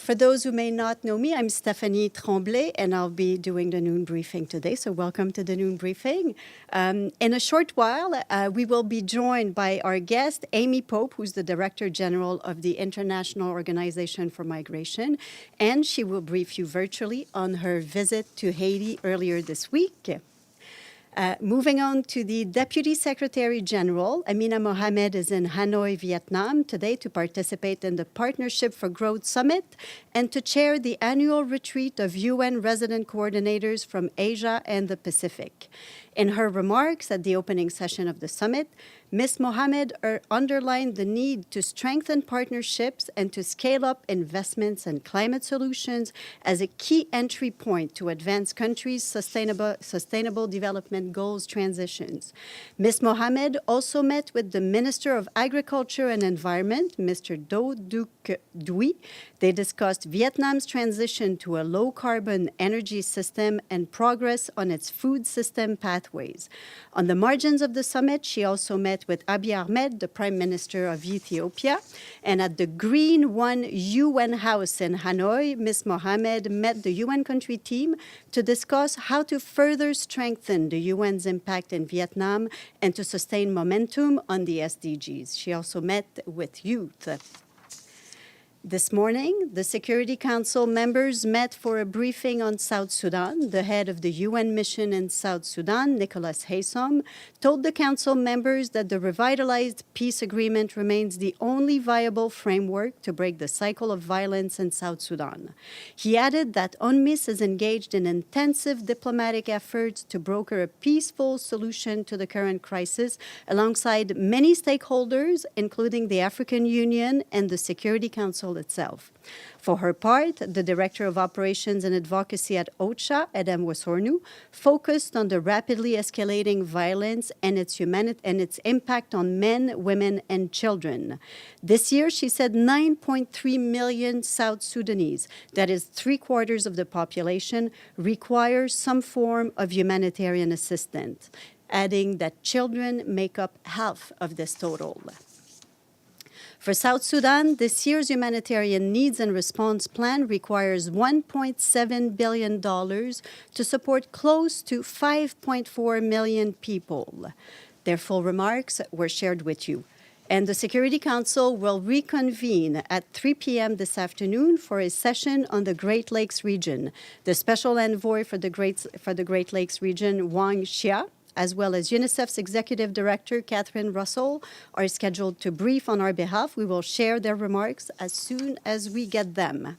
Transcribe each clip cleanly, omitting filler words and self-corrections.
For those who may not know me, I'm Stephanie Tremblay, and I'll be doing the noon briefing today. So welcome to the noon briefing. In a short while, we will be joined by our guest, Amy Pope, who's the Director General of the International Organization for Migration, and she will brief you virtually on her visit to Haiti earlier this week. Moving on to the Deputy Secretary General, Amina Mohamed is in Hanoi, Vietnam today to participate in the Partnership for Growth Summit and to chair the annual retreat of UN resident coordinators from Asia and the Pacific. In her remarks at the opening session of the summit, Ms. Mohamed underlined the need to strengthen partnerships and to scale up investments in climate solutions as a key entry point to advance countries' sustainable development goals transitions. Ms. Mohamed also met with the Minister of Agriculture and Environment, Mr. Do Duc Duy. They discussed Vietnam's transition to a low-carbon energy system and progress on its food system pathways. On the margins of the summit, she also met with Abiy Ahmed, the Prime Minister of Ethiopia. And at the Green One UN House in Hanoi, Ms. Mohamed met the UN country team to discuss how to further strengthen the UN's impact in Vietnam and to sustain momentum on the SDGs. She also met with youth. This morning, the Security Council members met for a briefing on South Sudan. The head of the UN mission in South Sudan, Nicholas Haysom, told the Council members that the revitalized peace agreement remains the only viable framework to break the cycle of violence in South Sudan. He added that UNMISS is engaged in intensive diplomatic efforts to broker a peaceful solution to the current crisis alongside many stakeholders, including the African Union and the Security Council itself. For her part, the Director of Operations and Advocacy at OCHA, Edem Wasornu, focused on the rapidly escalating violence and its impact on men, women, and children. This year, she said 9.3 million South Sudanese, that is 3/4 of the population, require some form of humanitarian assistance, adding that children make up half of this total. For South Sudan, this year's humanitarian needs and response plan requires $1.7 billion to support close to 5.4 million people. Their full remarks were shared with you. And the Security Council will reconvene at 3 p.m. this afternoon for a session on the Great Lakes region. The Special Envoy for the Great Lakes region, Wang Xia, as well as UNICEF's Executive Director, Catherine Russell, are scheduled to brief on our behalf. We will share their remarks as soon as we get them.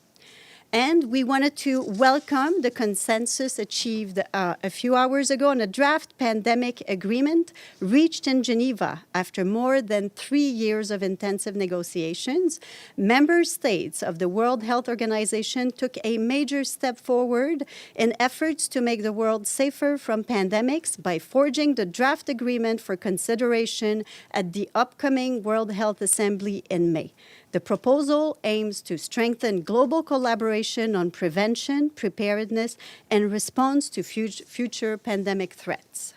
And we wanted to welcome the consensus achieved a few hours ago on a draft pandemic agreement reached in Geneva after more than 3 years of intensive negotiations. Member states of the World Health Organization took a major step forward in efforts to make the world safer from pandemics by forging the draft agreement for consideration at the upcoming World Health Assembly in May. The proposal aims to strengthen global collaboration on prevention, preparedness, and response to future pandemic threats.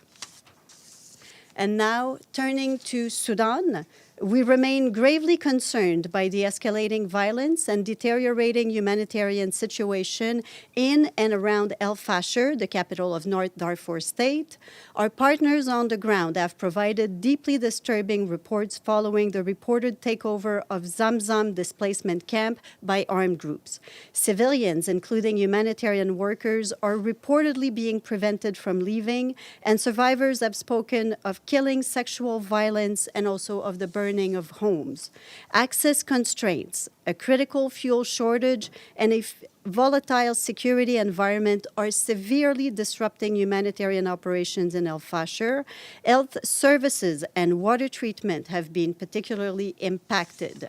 And now, turning to Sudan, we remain gravely concerned by the escalating violence and deteriorating humanitarian situation in and around El Fasher, the capital of North Darfur State. Our partners on the ground have provided deeply disturbing reports following the reported takeover of Zamzam displacement camp by armed groups. Civilians, including humanitarian workers, are reportedly being prevented from leaving, and survivors have spoken of killing, sexual violence, and also of the burning of homes. Access constraints, a critical fuel shortage, and a volatile security environment are severely disrupting humanitarian operations in El Fasher. Health services and water treatment have been particularly impacted.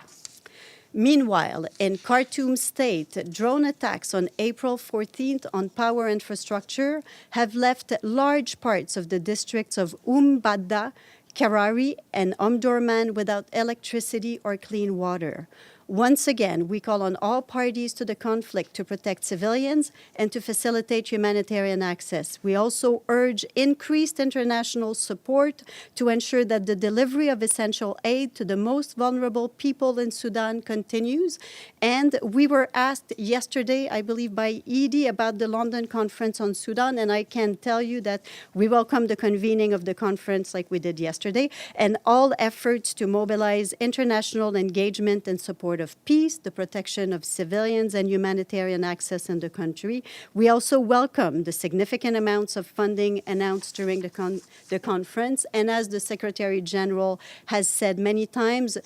Meanwhile, in Khartoum State, drone attacks on April 14th on power infrastructure have left large parts of the districts of Badda, Karari, and Omdurman without electricity or clean water. Once again, we call on all parties to the conflict to protect civilians and to facilitate humanitarian access. We also urge increased international support to ensure that the delivery of essential aid to the most vulnerable people in Sudan continues. And we were asked yesterday, I believe, by Edie about the London Conference on Sudan, and I can tell you that we welcome the convening of the conference like we did yesterday, and all efforts to mobilize international engagement in support of peace, the protection of civilians, and humanitarian access in the country. We also welcome the significant amounts of funding announced during the conference, and as the Secretary General has said many times,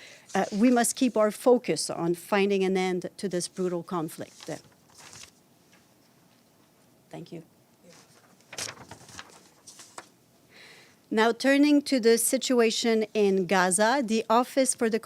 we must keep our focus on finding an end to this brutal conflict. Thank you. Now, turning to the situation in Gaza, the Office for the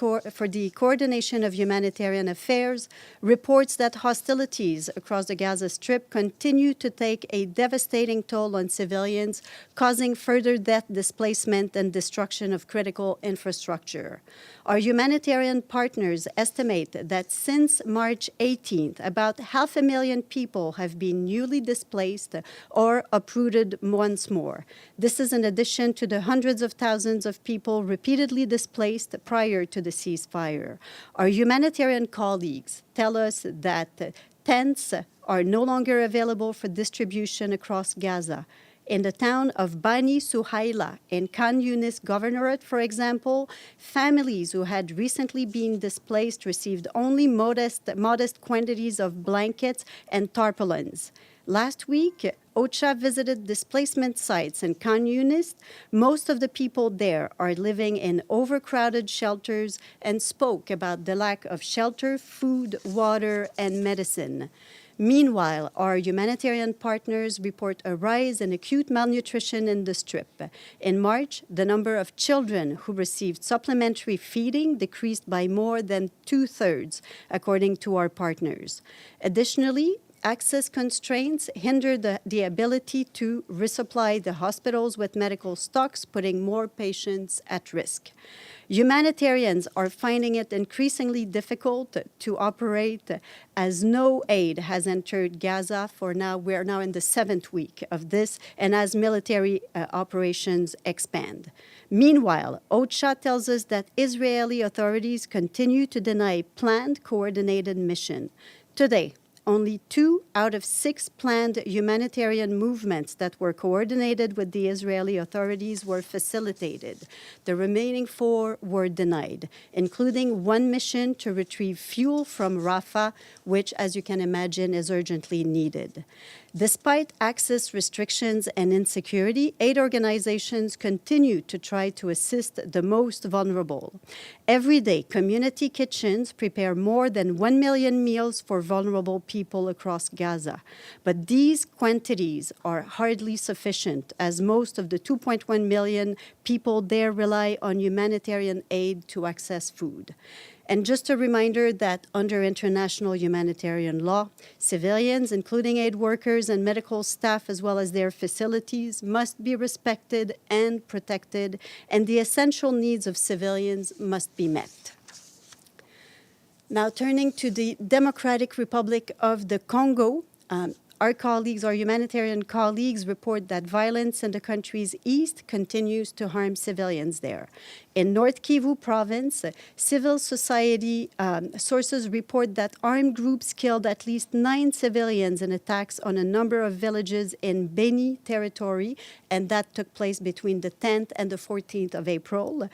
Coordination of Humanitarian Affairs reports that hostilities across the Gaza Strip continue to take a devastating toll on civilians, causing further death, displacement, and destruction of critical infrastructure. Our humanitarian partners estimate that since March 18th, about 500,000 people have been newly displaced or uprooted once more. This is in addition to the hundreds of thousands of people repeatedly displaced prior to the ceasefire. Our humanitarian colleagues tell us that tents are no longer available for distribution across Gaza. In the town of Bani Suhaila in Khan Yunis Governorate, for example, families who had recently been displaced received only modest quantities of blankets and tarpaulins. Last week, OCHA visited displacement sites in Khan Yunis. Most of the people there are living in overcrowded shelters and spoke about the lack of shelter, food, water, and medicine. Meanwhile, our humanitarian partners report a rise in acute malnutrition in the Strip. In March, the number of children who received supplementary feeding decreased by more than 2/3, according to our partners. Additionally, access constraints hinder the ability to resupply the hospitals with medical stocks, putting more patients at risk. Humanitarians are finding it increasingly difficult to operate as no aid has entered Gaza for now. We're now in the 7th week of this, and as military operations expand. Meanwhile, OCHA tells us that Israeli authorities continue to deny planned coordinated mission. Today, only 2 out of 6 planned humanitarian movements that were coordinated with the Israeli authorities were facilitated. The remaining 4 were denied, including one mission to retrieve fuel from Rafah, which, as you can imagine, is urgently needed. Despite access restrictions and insecurity, aid organizations continue to try to assist the most vulnerable. Every day, community kitchens prepare more than 1 million meals for vulnerable people across Gaza. But these quantities are hardly sufficient, as most of the 2.1 million people there rely on humanitarian aid to access food. And just a reminder that under international humanitarian law, civilians, including aid workers and medical staff, as well as their facilities, must be respected and protected, and the essential needs of civilians must be met. Now, turning to the Democratic Republic of the Congo, our humanitarian colleagues report that violence in the country's east continues to harm civilians there. In North Kivu province, civil society sources report that armed groups killed at least 9 civilians in attacks on a number of villages in Beni territory, and that took place between the 10th and the 14th of April.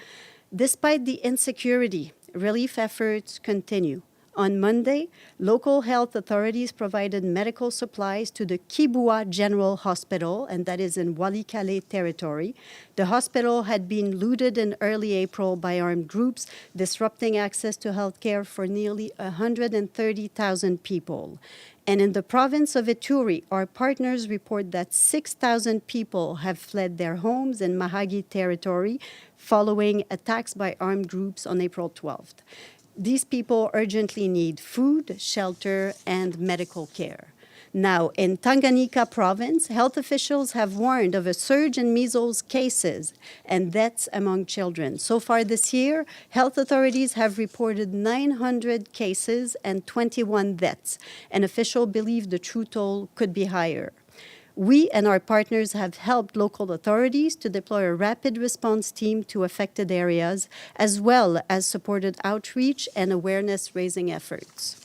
Despite the insecurity, relief efforts continue. On Monday, local health authorities provided medical supplies to the Kibua General Hospital, and that is in Walikale territory. The hospital had been looted in early April by armed groups, disrupting access to health care for nearly 130,000 people. And in the province of Ituri, our partners report that 6,000 people have fled their homes in Mahagi territory following attacks by armed groups on April 12th. These people urgently need food, shelter, and medical care. Now, in Tanganyika province, health officials have warned of a surge in measles cases and deaths among children. So far this year, health authorities have reported 900 cases and 21 deaths, and officials believe the true toll could be higher. We and our partners have helped local authorities to deploy a rapid response team to affected areas, as well as supported outreach and awareness-raising efforts.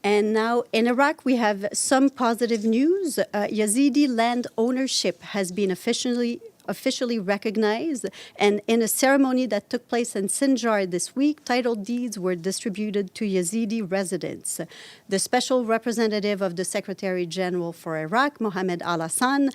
And now in Iraq, we have some positive news. Yazidi land ownership has been officially recognized, and in a ceremony that took place in Sinjar this week, title deeds were distributed to Yazidi residents. The special representative of the Secretary General for Iraq, Mohammed Al-Hassan,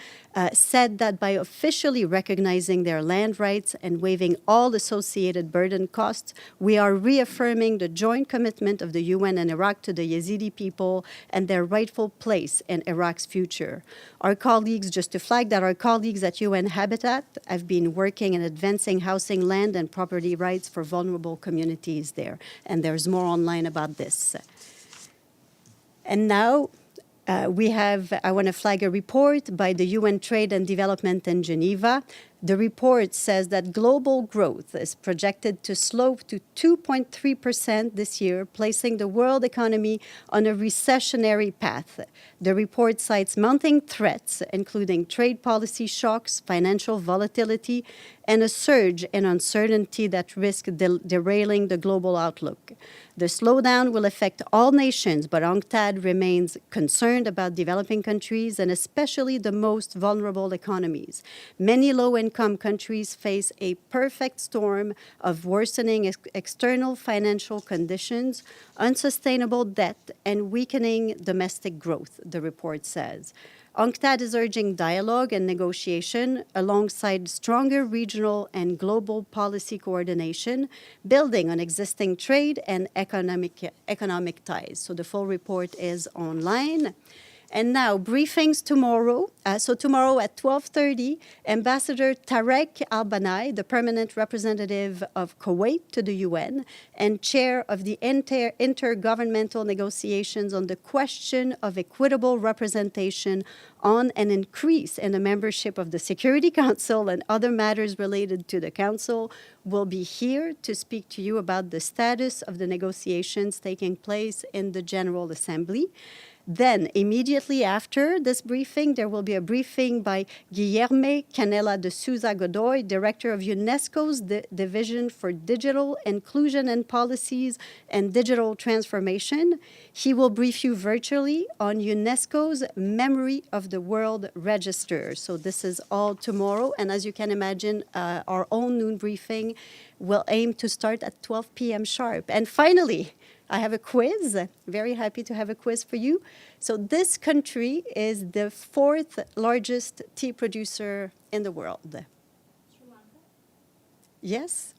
said that by officially recognizing their land rights and waiving all associated burden costs, we are reaffirming the joint commitment of the UN and Iraq to the Yazidi people and their rightful place in Iraq's future. Our colleagues, just to flag that our colleagues at UN Habitat have been working and advancing housing, land, and property rights for vulnerable communities there. And there's more online about this. And now I want to flag a report by the UN Trade and Development in Geneva. The report says that global growth is projected to slope to 2.3% this year, placing the world economy on a recessionary path. The report cites mounting threats, including trade policy shocks, financial volatility, and a surge in uncertainty that risk derailing the global outlook. The slowdown will affect all nations, but UNCTAD remains concerned about developing countries and especially the most vulnerable economies. Many low-income countries face a perfect storm of worsening external financial conditions, unsustainable debt, and weakening domestic growth, the report says. UNCTAD is urging dialogue and negotiation alongside stronger regional and global policy coordination, building on existing trade and economic ties. So the full report is online. And now, briefings tomorrow. So tomorrow at 12:30, Ambassador Tarek Al-Banai, the permanent representative of Kuwait to the UN and chair of the intergovernmental negotiations on the question of equitable representation on an increase in the membership of the Security Council and other matters related to the Council, will be here to speak to you about the status of the negotiations taking place in the General Assembly. Then, immediately after this briefing, there will be a briefing by Guilherme Canela de Souza Godoy, Director of UNESCO's Division for Digital Inclusion and Policies and Digital Transformation. He will brief you virtually on UNESCO's Memory of the World Register. So this is all tomorrow, and as you can imagine, our own noon briefing will aim to start at 12 p.m. sharp. And finally, I have a quiz. Very happy to have a quiz for you. So this country is the fourth largest tea producer in the world. Sri Lanka? Yes.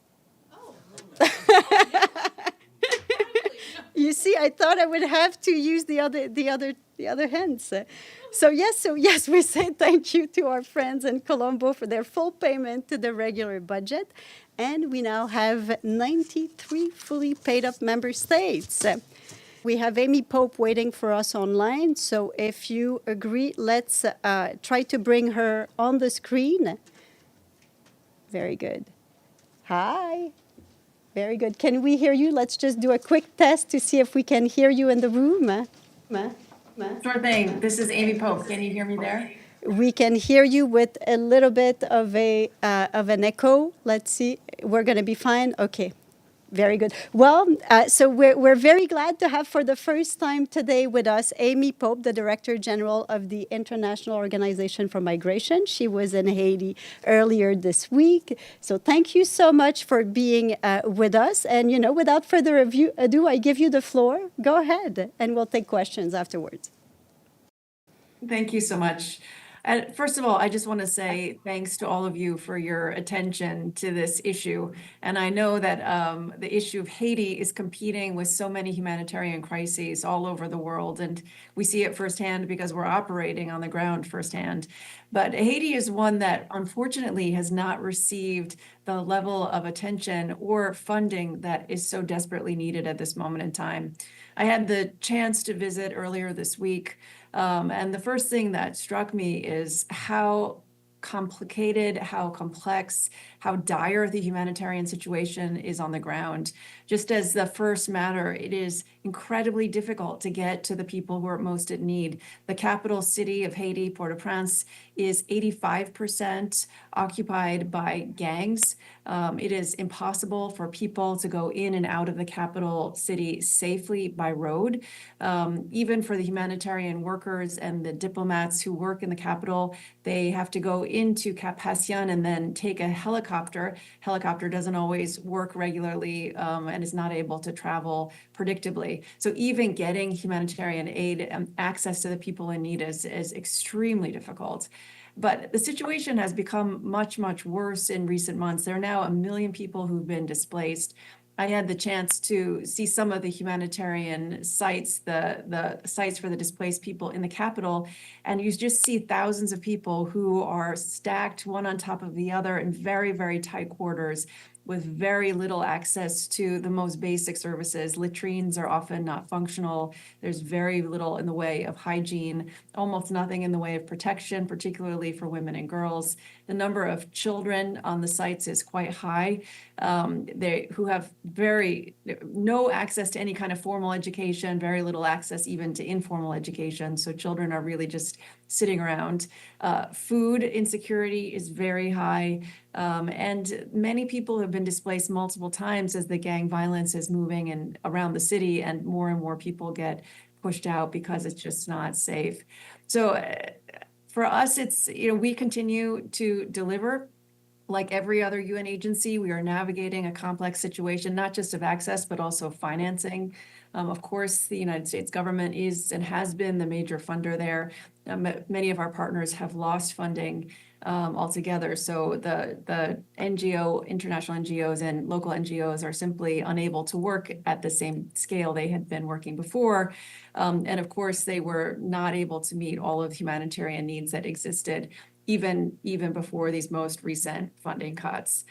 Oh. You see, I thought I would have to use the other hands. So yes, we say thank you to our friends in Colombo for their full payment to the regular budget. And we now have 93 fully paid up member states. We have Amy Pope waiting for us online. So if you agree, let's try to bring her on the screen. Very good. Hi. Very good. Can we hear you? Let's just do a quick test to see if we can hear you in the room. Sure thing. This is Amy Pope. Can you hear me there? We can hear you with a little bit of an echo. Let's see. We're going to be fine. Okay. Very good. Well, so we're very glad to have for the first time today with us Amy Pope, the Director General of the International Organization for Migration. She was in Haiti earlier this week. So thank you so much for being with us. And, without further ado, I give you the floor. Go ahead, and we'll take questions afterwards. Thank you so much. First of all, I just want to say thanks to all of you for your attention to this issue. And I know that the issue of Haiti is competing with so many humanitarian crises all over the world. And we see it firsthand because we're operating on the ground firsthand. But Haiti is one that unfortunately has not received the level of attention or funding that is so desperately needed at this moment in time. I had the chance to visit earlier this week. And the first thing that struck me is how complicated, how complex, how dire the humanitarian situation is on the ground. Just as the first matter, it is incredibly difficult to get to the people who are most in need. The capital city of Haiti, Port-au-Prince, is 85% occupied by gangs. It is impossible for people to go in and out of the capital city safely by road. Even for the humanitarian workers and the diplomats who work in the capital, they have to go into Cap Haitien and then take a helicopter. Helicopter doesn't always work regularly and is not able to travel predictably. So even getting humanitarian aid and access to the people in need is extremely difficult. But the situation has become much, much worse in recent months. There are now 1 million people who've been displaced. I had the chance to see some of the humanitarian sites, the sites for the displaced people in the capital, and you just see thousands of people who are stacked one on top of the other in very, very tight quarters with very little access to the most basic services. Latrines are often not functional. There's very little in the way of hygiene, almost nothing in the way of protection, particularly for women and girls. The number of children on the sites is quite high. Who have no access to any kind of formal education, very little access even to informal education. So children are really just sitting around. Food insecurity is very high. And many people have been displaced multiple times as the gang violence is moving and around the city, and more people get pushed out because it's just not safe. So for us, it's, we continue to deliver. Like every other UN agency, we are navigating a complex situation, not just of access, but also financing. Of course, the United States government is and has been the major funder there. Many of our partners have lost funding altogether. So the international NGOs and local NGOs are simply unable to work at the same scale they had been working before. And of course, they were not able to meet all of the humanitarian needs that existed even before these most recent funding cuts.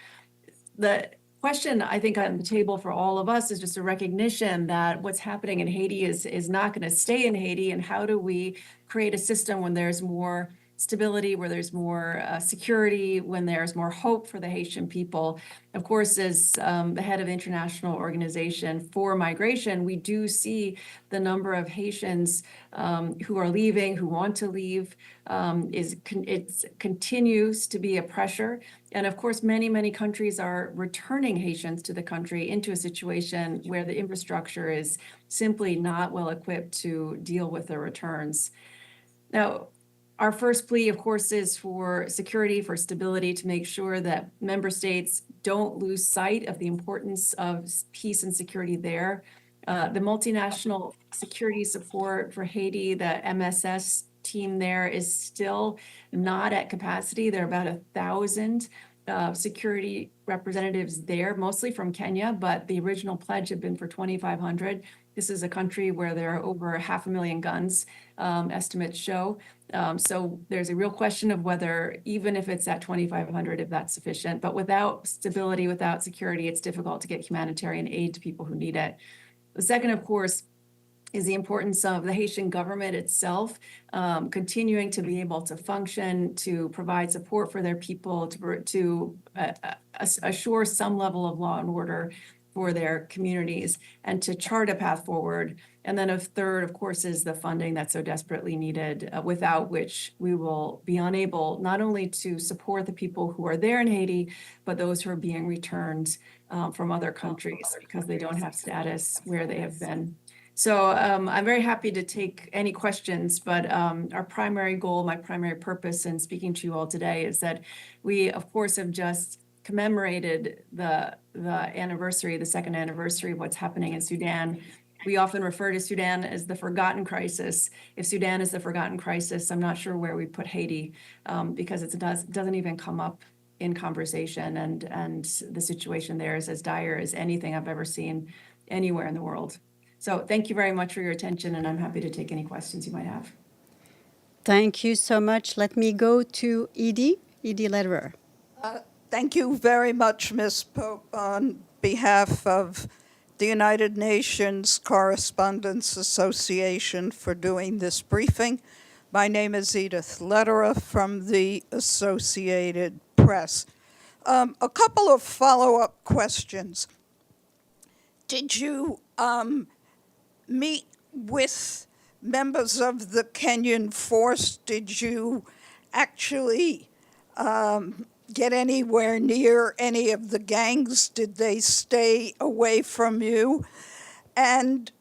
The question I think on the table for all of us is just a recognition that what's happening in Haiti is not going to stay in Haiti, and how do we create a system when there's more stability, where there's more security, when there's more hope for the Haitian people. Of course, as the head of the International Organization for Migration, we do see the number of Haitians who are leaving, who want to leave, it continues to be a pressure. And of course, many countries are returning Haitians to the country into a situation where the infrastructure is simply not well equipped to deal with the returns. Now, our first plea, of course, is for security, for stability, to make sure that member states don't lose sight of the importance of peace and security there. The multinational security support for Haiti, the MSS team there, is still not at capacity. There are about 1,000 security representatives there, mostly from Kenya, but the original pledge had been for 2,500. This is a country where there are over 500,000 guns, estimates show. So there's a real question of whether, even if it's at 2,500, if that's sufficient. But without stability, without security, it's difficult to get humanitarian aid to people who need it. The second, of course, is the importance of the Haitian government itself continuing to be able to function, to provide support for their people, to assure some level of law and order for their communities, and to chart a path forward. And then a third, of course, is the funding that's so desperately needed, without which we will be unable not only to support the people who are there in Haiti, but those who are being returned from other countries because they don't have status where they have been. So I'm very happy to take any questions, but our primary goal, my primary purpose in speaking to you all today is that we, of course, have just commemorated the anniversary, the second anniversary of what's happening in Sudan. We often refer to Sudan as the forgotten crisis. If Sudan is the forgotten crisis, I'm not sure where we put Haiti, because it doesn't even come up in conversation, and the situation there is as dire as anything I've ever seen anywhere in the world. So thank you very much for your attention, and I'm happy to take any questions you might have. Thank you so much. Let me go to Edie Lederer. Thank you very much, Ms. Pope, on behalf of the United Nations Correspondents Association for doing this briefing. My name is Edith Lederer from the Associated Press. A couple of follow-up questions. Did you meet with members of the Kenyan force? Did you actually get anywhere near any of the gangs? Did they stay away from you? And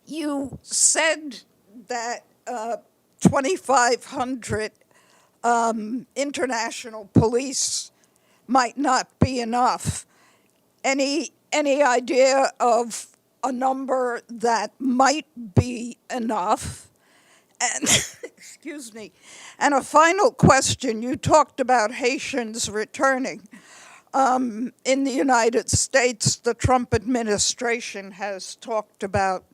you said that 2,500 international police might not be enough. Any idea of a number that might be enough? And excuse me. And a final question. You talked about Haitians returning. In the United States, the Trump administration has talked about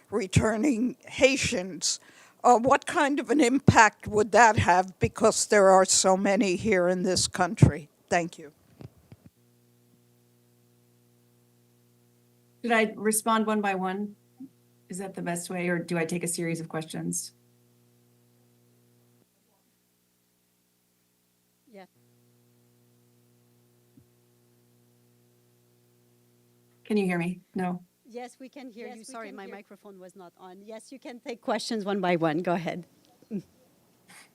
returning Haitians. What kind of an impact would that have, because there are so many here in this country? Thank you. Should I respond one by one? Is that the best way, or do I take a series of questions? Yeah. Can you hear me? No. Yes, we can hear you. Sorry, my microphone was not on. Yes, you can take questions one by one. Go ahead.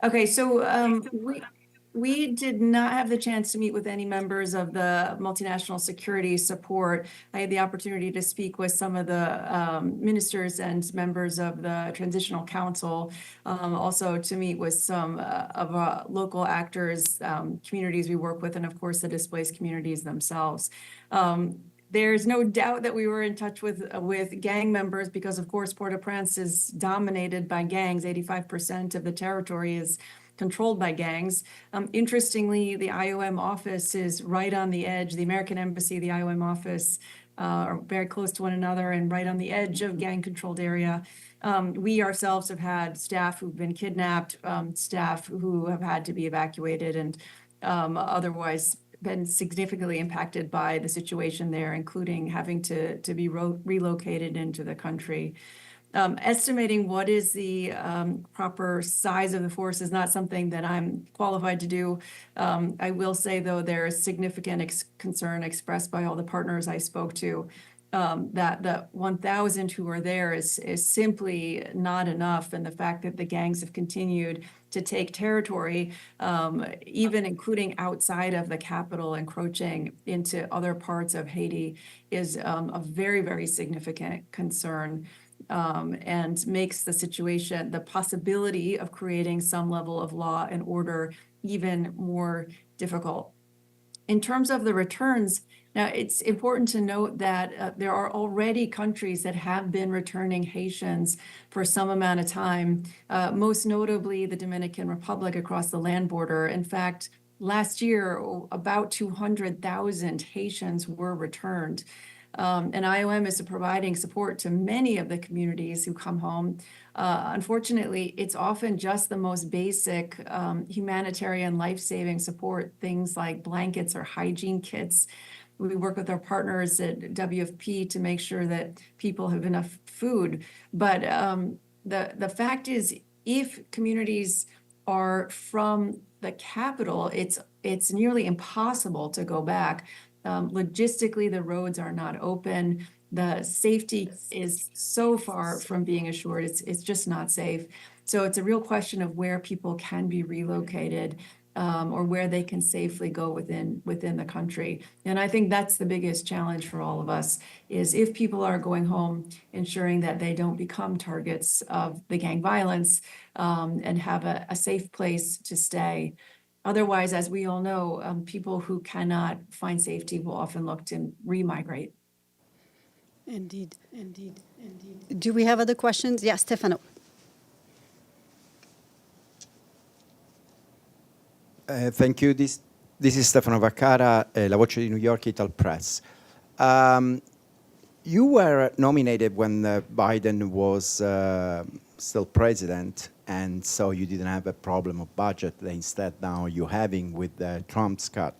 Okay, so we did not have the chance to meet with any members of the multinational security support. I had the opportunity to speak with some of the ministers and members of the transitional council, also to meet with some of our local actors, communities we work with, and of course the displaced communities themselves. There's no doubt that we were in touch with gang members, because of course Port-au-Prince is dominated by gangs. 85% of the territory is controlled by gangs. Interestingly, the IOM office is right on the edge. The American Embassy, the IOM office are very close to one another and right on the edge of gang-controlled area. We ourselves have had staff who've been kidnapped, staff who have had to be evacuated, and otherwise been significantly impacted by the situation there, including having to be relocated into the country. Estimating what is the proper size of the force is not something that I'm qualified to do. I will say, though, there is significant concern expressed by all the partners I spoke to, that the 1,000 who are there is simply not enough. And the fact that the gangs have continued to take territory, even including outside of the capital, encroaching into other parts of Haiti, is a very, very significant concern. And makes the situation, the possibility of creating some level of law and order, even more difficult. In terms of the returns, now it's important to note that there are already countries that have been returning Haitians for some amount of time, most notably the Dominican Republic across the land border. In fact, last year, about 200,000 Haitians were returned. And IOM is providing support to many of the communities who come home. Unfortunately, it's often just the most basic humanitarian life-saving support, things like blankets or hygiene kits. We work with our partners at WFP to make sure that people have enough food. But the fact is, if communities are from the capital, it's nearly impossible to go back. Logistically, the roads are not open. The safety is so far from being assured. It's just not safe. So it's a real question of where people can be relocated, or where they can safely go within the country. And I think that's the biggest challenge for all of us, is if people are going home, ensuring that they don't become targets of the gang violence, and have a safe place to stay. Otherwise, as we all know, people who cannot find safety will often look to re-migrate. Indeed. Do we have other questions? Yeah, Stefano. Thank you. This is Stefano Vaccara, La Voce di New York, Ital Press. You were nominated when Biden was still president, and so you didn't have a problem of budget that instead now you're having with Trump's cut.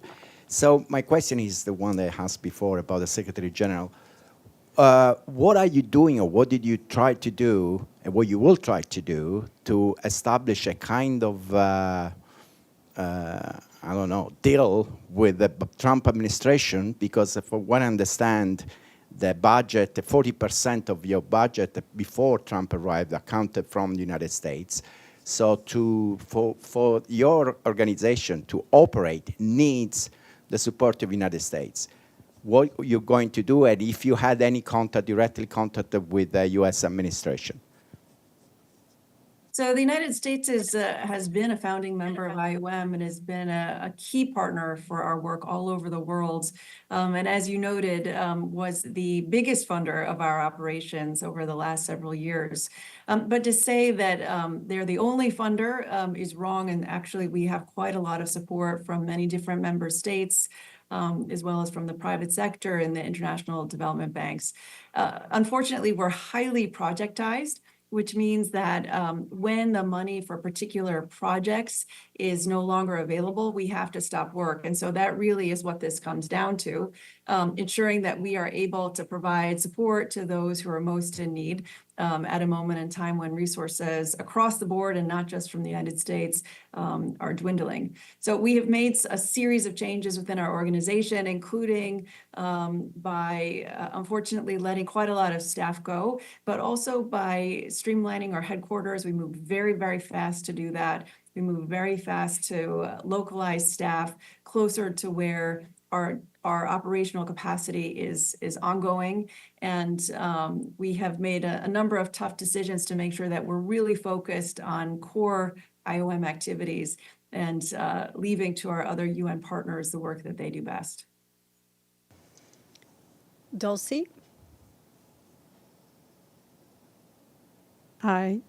So my question is the one that I asked before about the Secretary General. What are you doing, or what did you try to do, and what you will try to do to establish a kind of I don't know, deal with the Trump administration? Because from what I understand, the budget, 40% of your budget before Trump arrived accounted from the United States. So for your organization to operate needs the support of the United States. What you're going to do, and if you had any contact, directly contacted with the US administration? So the United States has been a founding member of IOM and has been a key partner for our work all over the world. And as you noted, was the biggest funder of our operations over the last several years. But to say that they're the only funder is wrong. And actually, we have quite a lot of support from many different member states, as well as from the private sector and the international development banks. Unfortunately, we're highly projectized, which means that when the money for particular projects is no longer available, we have to stop work. And so that really is what this comes down to, ensuring that we are able to provide support to those who are most in need at a moment in time when resources across the board, and not just from the United States, are dwindling. So we have made a series of changes within our organization, including by unfortunately letting quite a lot of staff go, but also by streamlining our headquarters. We moved very, very fast to do that. We moved very fast to localize staff closer to where our operational capacity is ongoing. And we have made a number of tough decisions to make sure that we're really focused on core IOM activities and leaving to our other UN partners the work that they do best. Dulcie? Hi.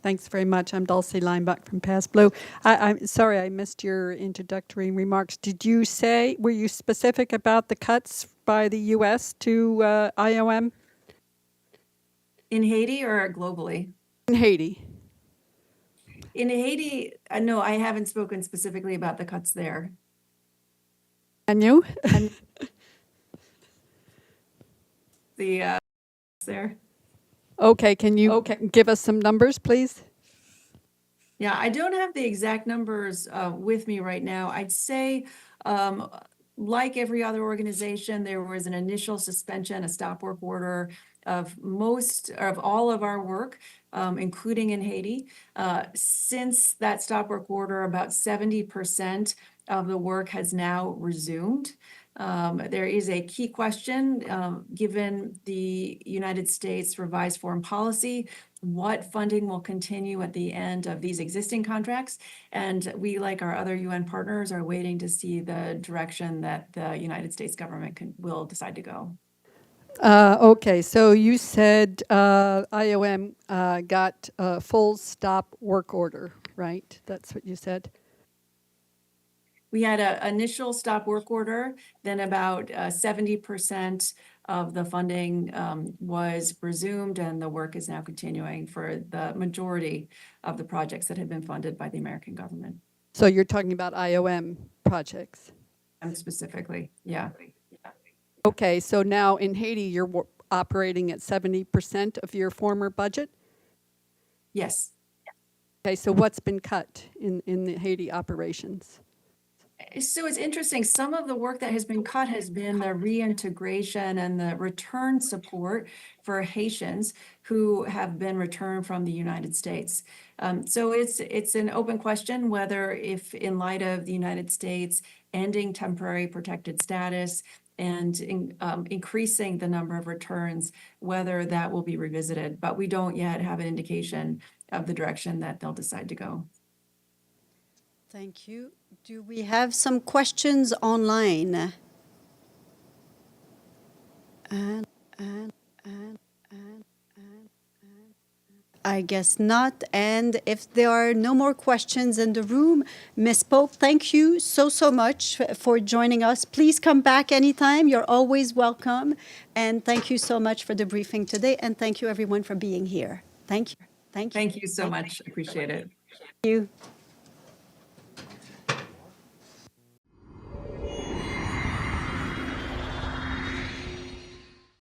Thanks very much. I'm Dulcie Lineback from Pass Blue. I'm sorry I missed your introductory remarks. Did you say, were you specific about the cuts by the U.S. to IOM? In Haiti or globally? In Haiti. In Haiti, no, I haven't spoken specifically about the cuts there. And you? The there. Okay, can you give us some numbers, please? Yeah, I don't have the exact numbers with me right now. I'd say, like every other organization, there was an initial suspension, a stop work order of all of our work, including in Haiti. Since that stop work order, about 70% of the work has now resumed. There is a key question, given the United States revised foreign policy, what funding will continue at the end of these existing contracts. And we, like our other UN partners, are waiting to see the direction that the United States government will decide to go. Okay, so you said IOM got a full stop work order, right? That's what you said? We had an initial stop work order, then about 70% of the funding was resumed, and the work is now continuing for the majority of the projects that have been funded by the American government. So you're talking about IOM projects? Specifically, yeah. Okay, so now in Haiti, you're operating at 70% of your former budget? Yes. Okay, so what's been cut in the Haiti operations? So it's interesting. Some of the work that has been cut has been the reintegration and the return support for Haitians who have been returned from the United States. So it's an open question whether, if in light of the United States ending temporary protected status and increasing the number of returns, whether that will be revisited. But we don't yet have an indication of the direction that they'll decide to go. Thank you. Do we have some questions online? I guess not. And if there are no more questions in the room, Ms. Pope, thank you so much for joining us. Please come back anytime. You're always welcome. And thank you so much for the briefing today. And thank you, everyone, for being here. Thank you. Thank you. Thank you so much. Appreciate it. Thank you.